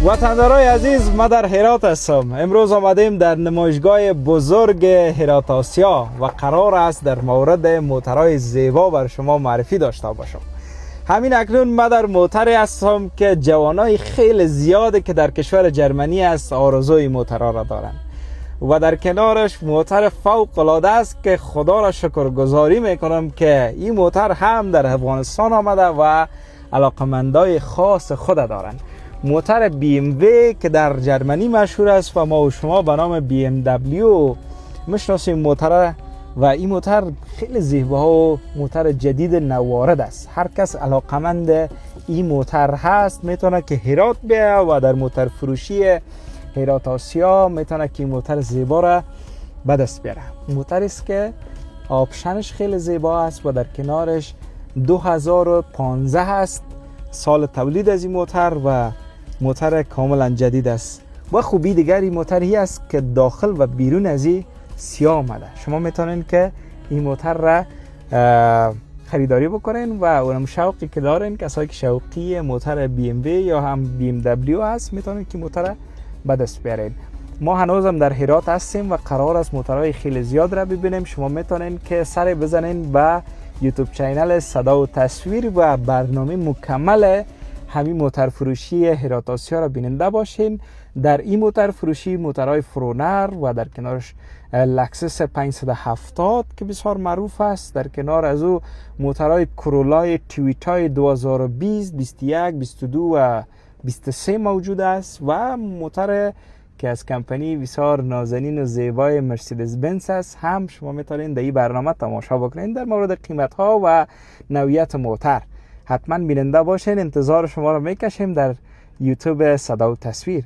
وطندارای عزیز، ما در هرات هستم. امروز آمدیم در نمایشگاه بزرگ هرات آسیا و قرار است در مورد موترهای زیبا بر شما معرفی داشته باشم. همین اکنون ما در موتری هستم که جوانای خیلی زیاده که در کشور جرمنی است آرزوی موترها را دارند و در کنارش موتر فوق العاده است که خدا را شکرگزاری میکنم که این موتر هم در افغانستان آمده و علاقمندای خاص خود دارند. موتر BMW که در جرمنی مشهور است و ما و شما به نام BMW میشناسیم موتر، و این موتر خیلی زیبا و موتر جدید نوارد است. هر کس علاقمند این موتر هست میتونه که هرات بیا و در موتر فروشی هرات آسیا میتونه که این موتر زیبا را به دست بیاره. موتری است که آپشنش خیلی زیبا است و در کنارش 2015 است سال تولید از این موتر و موتر کاملا جدید است. و خوبی دیگر این موتری است که داخل و بیرون از این سیاه آمده. شما میتونین که این موتر را خریداری بکنین و اونم شوقی که دارین، کسایی که شوقی موتر BMW یا هم BMW هست میتونین که موتر به دست بیارین. ما هنوزم در هرات هستیم و قرار است موترهای خیلی زیاد را ببینیم. شما میتونین که سر بزنین به یوتیوب چینل صدا و تصویر و برنامه مکمل همین موتر فروشی هرات آسیا را بیننده باشین. در این موتر فروشی موترهای فرونر و در کنارش لکسس 570 که بسیار معروف است. در کنار از او موترهای کرولای تویوتای 2020 21 22 و 23 موجود است و موتر که از کمپانی بسیار نازنین و زیبای مرسدس بنز است هم شما میتونین در این برنامه تماشا بکنین. در مورد قیمت ها و نوعیت موتر حتما بیننده باشین. انتظار شما را میکشیم در یوتیوب صدا و تصویر.